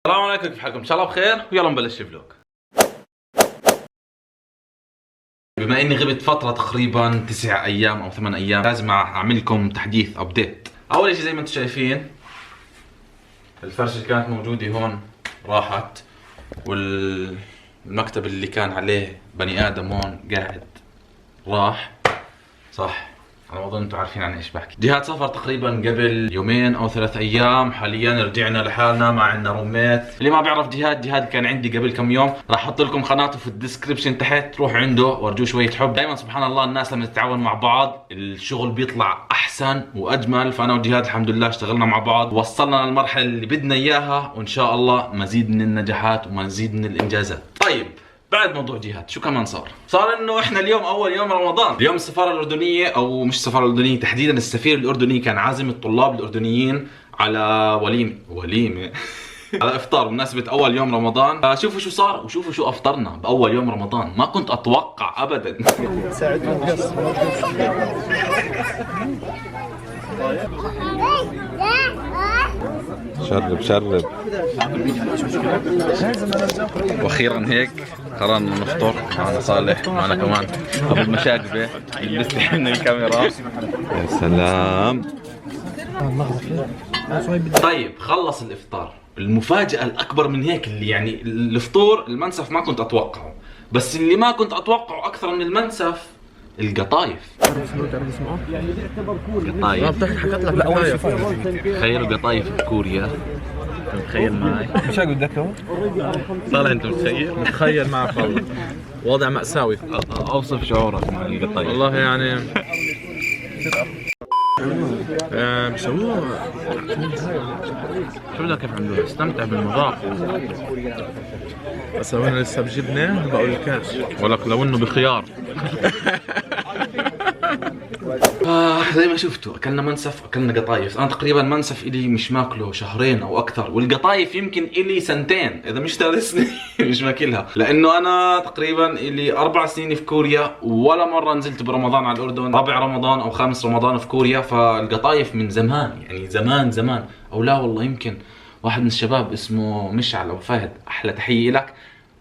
السلام عليكم، كيف حالكم؟ ان شاء الله بخير، ويلا نبلش الفلوج. بما اني غبت فترة تقريبا 9 ايام او 8 ايام، لازم اعمل لكم تحديث ابديت. اول شيء زي ما انتم شايفين الفرشة اللي كانت موجودة هون راحت، والمكتب اللي كان عليه بني ادم هون قاعد راح. صح، على ما اظن انتم عارفين عن ايش بحكي. جهات سفر تقريبا قبل يومين او 3 ايام، حاليا رجعنا لحالنا، ما عندنا روميت. اللي ما بيعرف جهاد كان عندي قبل كم يوم، راح احط لكم قناته في الديسكربشن تحت، روح عنده وارجوه شويه حب. دائما سبحان الله الناس لما تتعاون مع بعض الشغل بيطلع احسن واجمل. فانا وجهاد الحمد لله اشتغلنا مع بعض، وصلنا للمرحله اللي بدنا اياها، وان شاء الله مزيد من النجاحات ومزيد من الانجازات. طيب، بعد موضوع جهاد شو كمان صار انه احنا اليوم اول يوم رمضان. اليوم السفاره الاردنيه، او مش السفاره الاردنيه تحديدا، السفير الاردني كان عازم الطلاب الاردنيين على وليمه على افطار بمناسبه اول يوم رمضان. شوفوا شو صار وشوفوا شو افطرنا باول يوم رمضان. ما كنت اتوقع ابدا. شرب واخيرا هيك قررنا نفطر. معنا صالح، معنا كمان ابو المشاقبه اللي بيستحي من الكاميرا. يا سلام. طيب، خلص الافطار. المفاجأة الأكبر من هيك اللي يعني الفطور المنسف ما كنت أتوقعه، بس اللي ما كنت أتوقعه أكثر من المنسف القطايف. قطايف. تخيلوا قطايف بكوريا. متخيل معي؟ مش هقول ذكره. صالح انت متخيل معك والله. وضع مأساوي. اوصف شعورك مع القطايف. والله يعني بيسووها. شو بدك كيف عملوها؟ استمتع بالمذاق. بس لو انا لسه بجبنه بقول لكاش، ولك لو انه بخيار. زي ما شفتوا اكلنا منسف، اكلنا قطايف. انا تقريبا منسف الي مش ماكله شهرين او اكثر، والقطايف يمكن الي سنتين اذا مش 3 سنين مش ماكلها، لانه انا تقريبا الي 4 سنين في كوريا، ولا مره نزلت برمضان على الاردن. رابع رمضان او خامس رمضان في كوريا، فالقطايف من زمان، يعني زمان او لا والله يمكن واحد من الشباب اسمه مشعل او فهد، احلى تحيه لك.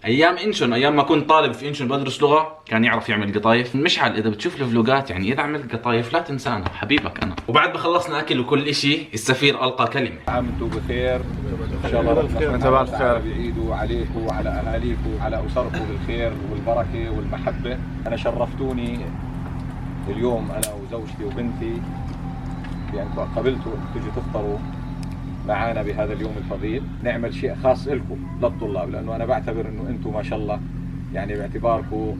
ايام انشون، ايام ما كنت طالب في انشون بدرس لغه، كان يعرف يعمل قطايف. مشعل اذا بتشوف الفلوجات، يعني اذا عملت قطايف لا تنسانا، حبيبك انا. وبعد ما خلصنا اكل وكل اشي، السفير القى كلمه. عام وانتم بخير، ان شاء الله ربنا سبحانه يعيدوا عليكم وعلى اهاليكم وعلى اسركم بالخير والبركه والمحبه. انا شرفتوني اليوم انا وزوجتي وبنتي بانكم قبلتوا تيجوا تفطروا معانا بهذا اليوم الفضيل. نعمل شيء خاص لكم للطلاب، لانه انا بعتبر انه انتم ما شاء الله يعني باعتباركم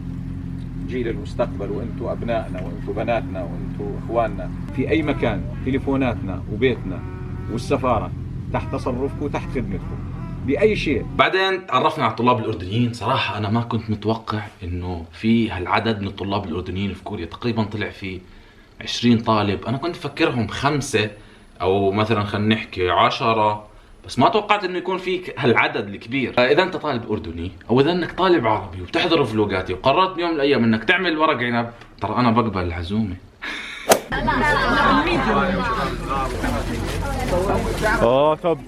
جيل المستقبل، وانتم ابنائنا وانتم بناتنا وانتم اخواننا في اي مكان. تليفوناتنا وبيتنا والسفاره تحت تصرفكم، تحت خدمتكم باي شيء. بعدين تعرفنا على الطلاب الاردنيين. صراحه انا ما كنت متوقع انه في هالعدد من الطلاب الاردنيين في كوريا. تقريبا طلع في 20 طالب. انا كنت افكرهم 5 او مثلا خلينا نحكي 10، بس ما توقعت انه يكون فيك هالعدد الكبير. اذا انت طالب اردني او اذا انك طالب عربي وبتحضر فلوقاتي وقررت بيوم من الايام انك تعمل ورق عنب، ترى انا بقبل العزومه. اوه طب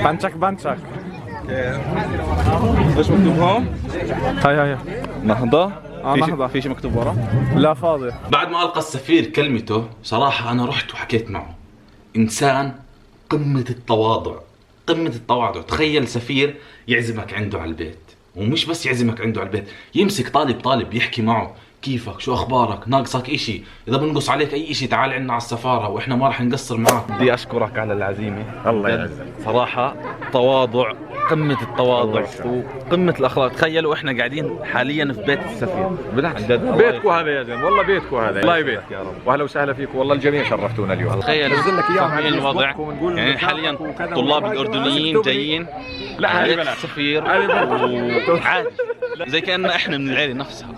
بانشك ايش مكتوب هون؟ هاي نهضة. نهضة. في شيء مكتوب ورا؟ لا فاضي. بعد ما القى السفير كلمته، صراحه انا رحت وحكيت معه. انسان قمه التواضع، قمه التواضع. تخيل سفير يعزمك عنده على البيت، ومش بس يعزمك عنده على البيت، يمسك طالب يحكي معه كيفك، شو اخبارك، ناقصك اشي، اذا بنقص عليك اي اشي تعال عنا على السفاره واحنا ما راح نقصر معك. بدي اشكرك على العزيمة، الله يعزك. صراحه تواضع، قمه التواضع وقمه الاخلاق. تخيلوا احنا قاعدين حاليا في بيت السفير. بالعكس بيتكم هذا يا زلمه، والله بيتكم هذا. الله يبارك يا رب، واهلا وسهلا فيكم، والله الجميع شرفتونا اليوم. تخيل نزل لك اياهم فاهمين الوضع. يعني حاليا الطلاب الاردنيين جايين لا هذه بيت السفير وعادي زي كأننا احنا من العيله نفسها.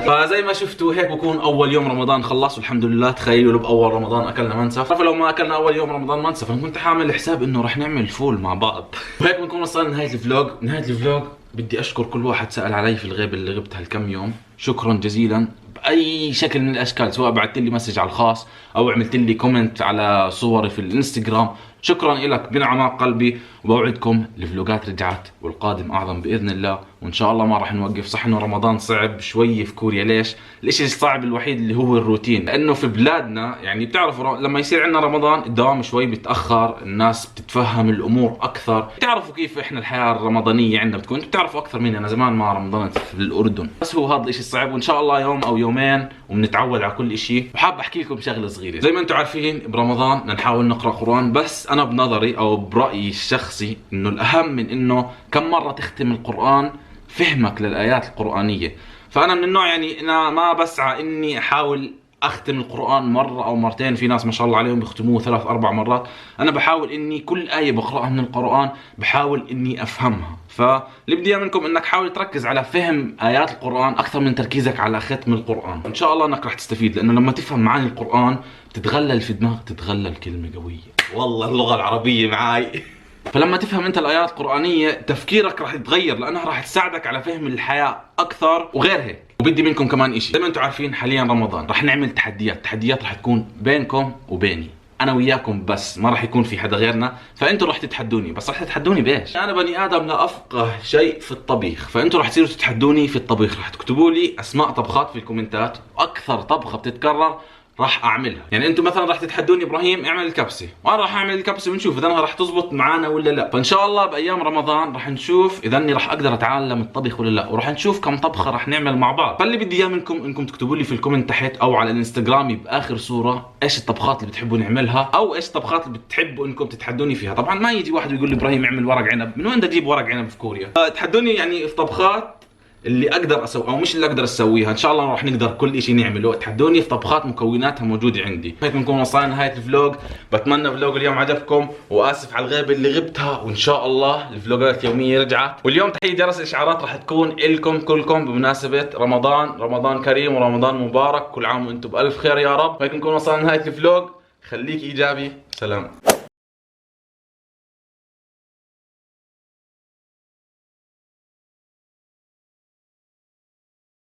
فزي ما شفتوا هيك بكون اول يوم رمضان خلص والحمد لله. تخيلوا لو باول رمضان اكلنا منسف، فلو ما اكلنا اول يوم رمضان منسف انا كنت حامل حساب انه رح نعمل فول مع بعض. وهيك بنكون وصلنا لنهايه الفلوج. نهايه الفلوج بدي اشكر كل واحد سأل علي في الغيبه اللي غبت هالكم يوم. شكرا جزيلا باي شكل من الاشكال، سواء بعثت لي مسج على الخاص او عملت لي كومنت على صوري في الانستغرام. شكرا لك من اعماق قلبي، وبوعدكم الفلوجات رجعت والقادم اعظم باذن الله، وان شاء الله ما راح نوقف. صح انه رمضان صعب شوي في كوريا، ليش؟ الاشي الصعب الوحيد اللي هو الروتين، لانه في بلادنا يعني بتعرفوا لما يصير عندنا رمضان الدوام شوي بيتاخر، الناس بتتفهم الامور اكثر، بتعرفوا كيف احنا الحياه الرمضانيه عندنا بتكون، بتعرفوا اكثر مني، انا زمان ما رمضانت في الاردن، بس هو هذا الاشي الصعب، وان شاء الله يوم او يومين وبنتعود على كل اشي. وحاب احكي لكم شغله صغيره، زي ما انتم عارفين برمضان بدنا نحاول نقرا قران، بس انا بنظري او برايي الشخصي انه الاهم من انه كم مره تختم القران فهمك للايات القرانيه. فانا من النوع يعني انا ما بسعى اني احاول اختم القران مره او مرتين، في ناس ما شاء الله عليهم بيختموه 3 4 مرات، انا بحاول اني كل ايه بقراها من القران بحاول اني افهمها. فاللي بدي اياه منكم انك حاول تركز على فهم ايات القران اكثر من تركيزك على ختم القران، ان شاء الله انك راح تستفيد، لانه لما تفهم معاني القران بتتغلل في دماغك، تتغلل كلمه قويه والله اللغه العربيه معاي فلما تفهم انت الايات القرانيه تفكيرك راح يتغير، لانها راح تساعدك على فهم الحياه اكثر وغير هيك. وبدي منكم كمان اشي، زي ما انتم عارفين حاليا رمضان راح نعمل تحديات راح تكون بينكم وبيني، انا وياكم بس، ما راح يكون في حدا غيرنا، فانتوا راح تتحدوني، بس راح تتحدوني بايش؟ انا بني ادم لا افقه شيء في الطبيخ، فانتوا راح تصيروا تتحدوني في الطبيخ، راح تكتبوا لي اسماء طبخات في الكومنتات، واكثر طبخه بتتكرر راح اعملها. يعني انتم مثلا راح تتحدوني ابراهيم اعمل الكبسه، وانا راح اعمل الكبسه ونشوف اذا انها راح تزبط معانا ولا لا. فان شاء الله بايام رمضان راح نشوف اذا اني راح اقدر اتعلم الطبخ ولا لا، وراح نشوف كم طبخه راح نعمل مع بعض. فاللي بدي اياه منكم انكم تكتبوا لي في الكومنت تحت او على الانستغرام باخر صوره ايش الطبخات اللي بتحبوا نعملها، او ايش الطبخات اللي بتحبوا انكم تتحدوني فيها. طبعا ما يجي واحد ويقول لي ابراهيم اعمل ورق عنب، من وين بدي اجيب ورق عنب في كوريا؟ تحدوني يعني في طبخات اللي اقدر اسوي او مش اللي اقدر اسويها، ان شاء الله راح نقدر كل شيء نعمله. تحدوني في طبخات مكوناتها موجوده عندي. هيك بنكون وصلنا لنهايه الفلوج، بتمنى فلوج اليوم عجبكم، واسف على الغيبه اللي غبتها، وان شاء الله الفلوجات اليوميه رجعت. واليوم تحيه جرس الاشعارات راح تكون لكم كلكم بمناسبه رمضان كريم ورمضان مبارك، كل عام وانتم بالف خير يا رب. هيك بنكون وصلنا لنهايه الفلوج، خليك ايجابي، سلام.